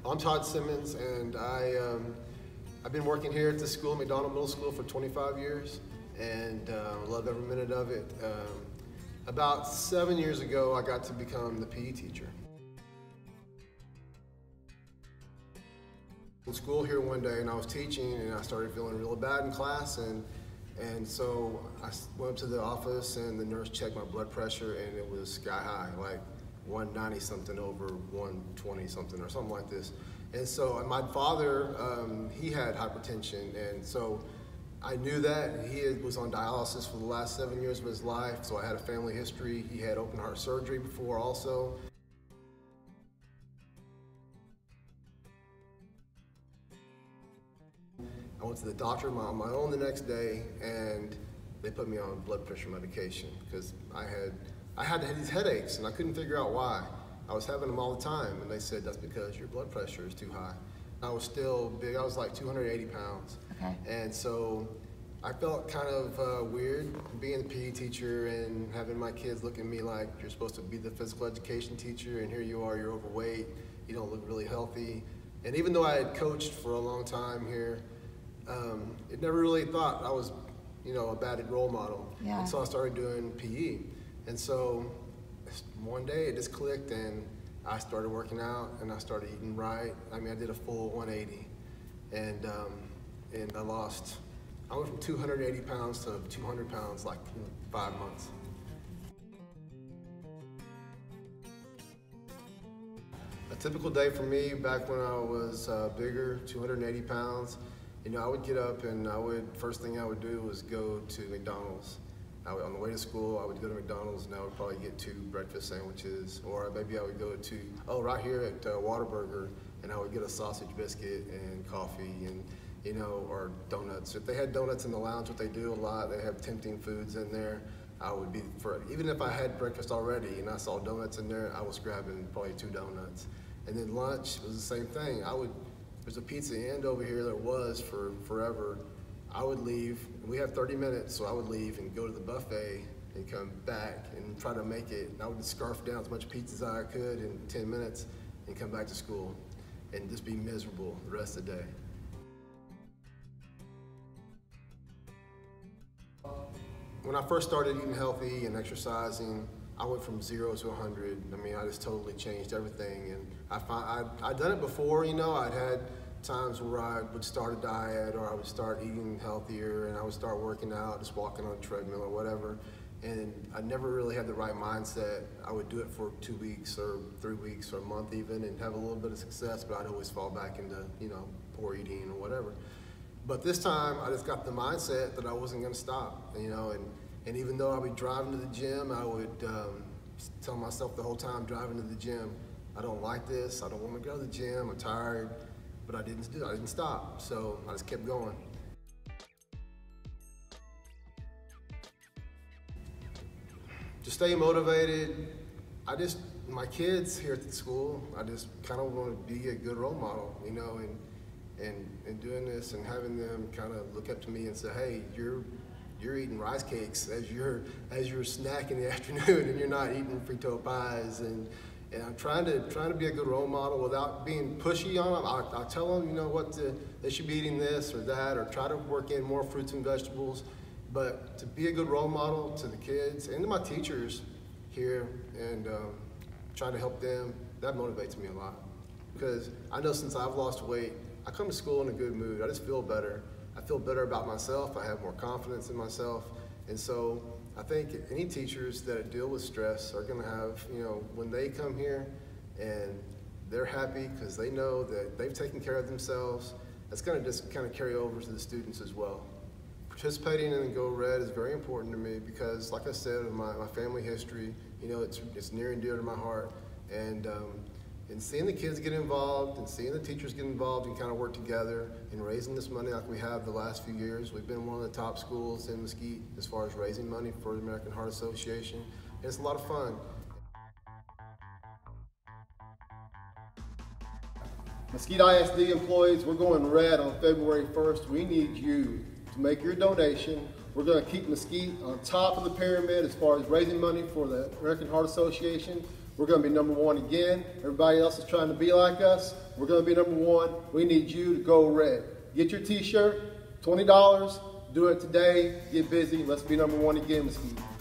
I'm Todd Simmons, and I've been working here at this school, McDonald Middle School, for 25 years, and love every minute of it. About 7 years ago, I got to become the PE teacher. In school here one day, and I was teaching, and I started feeling really bad in class, and so I went up to the office, and the nurse checked my blood pressure, and it was sky high, like 190 something over 120 something or something like this. And so my father, he had hypertension, and so I knew that. He was on dialysis for the last 7 years of his life, so I had a family history. He had open heart surgery before also. I went to the doctor on my own the next day, and they put me on blood pressure medication because I had these headaches, and I couldn't figure out why. I was having them all the time, and they said that's because your blood pressure is too high. I was still big. I was like 280 pounds. Okay. And so I felt kind of weird being a PE teacher and having my kids look at me like, you're supposed to be the physical education teacher, and here you are, you're overweight, you don't look really healthy. And even though I had coached for a long time here, it never really thought I was, a bad role model. Yeah. And so I started doing PE. And so one day it just clicked, and I started working out, and I started eating right. I mean, I did a full 180, and I went from 280 pounds to 200 pounds like in 5 months. A typical day for me back when I was bigger, 280 pounds, I would get up, and first thing I would do was go to McDonald's. On the way to school, I would go to McDonald's, and I would probably get 2 breakfast sandwiches, or maybe I would go to, right here at Whataburger, and I would get a sausage biscuit and coffee, and or donuts. If they had donuts in the lounge, what they do a lot, they have tempting foods in there. I would be, even if I had breakfast already and I saw donuts in there, I was grabbing probably 2 donuts. And then lunch was the same thing. There's a Pizza Inn over here that was for forever. I would leave, we have 30 minutes, so I would leave and go to the buffet and come back and try to make it. I would scarf down as much pizza as I could in 10 minutes and come back to school and just be miserable the rest of the day. When I first started eating healthy and exercising, I went from 0 to 100. I mean, I just totally changed everything. And I'd done it before, I'd had times where I would start a diet, or I would start eating healthier, and I would start working out, just walking on a treadmill or whatever. And I never really had the right mindset. I would do it for 2 weeks or 3 weeks or a month even and have a little bit of success, but I'd always fall back into, poor eating or whatever. But this time, I just got the mindset that I wasn't gonna stop, and even though I'd be driving to the gym, I would tell myself the whole time driving to the gym, I don't like this, I don't wanna go to the gym, I'm tired, but I didn't stop, so I just kept going. To stay motivated, my kids here at the school, I just kind of want to be a good role model, and doing this and having them kind of look up to me and say, hey, you're eating rice cakes as your snack in the afternoon, and you're not eating Frito pies, and I'm trying to be a good role model without being pushy on them. I'll tell them, they should be eating this or that, or try to work in more fruits and vegetables. But to be a good role model to the kids and to my teachers here, and try to help them, that motivates me a lot. Because I know since I've lost weight, I come to school in a good mood. I just feel better. I feel better about myself. I have more confidence in myself. And so I think any teachers that deal with stress are gonna have, when they come here and they're happy because they know that they've taken care of themselves, that's gonna just kind of carry over to the students as well. Participating in the Go Red is very important to me because, like I said, my family history, it's near and dear to my heart. And seeing the kids get involved and seeing the teachers get involved and kind of work together in raising this money like we have the last few years. We've been one of the top schools in Mesquite as far as raising money for the American Heart Association. And it's a lot of fun. Mesquite ISD employees, we're going red on February 1st. We need you to make your donation. We're going to keep Mesquite on top of the pyramid as far as raising money for the American Heart Association. We're going to be number one again. Everybody else is trying to be like us. We're going to be number one. We need you to go red. Get your t-shirt, $20. Do it today. Get busy. Let's be number one again, Mesquite.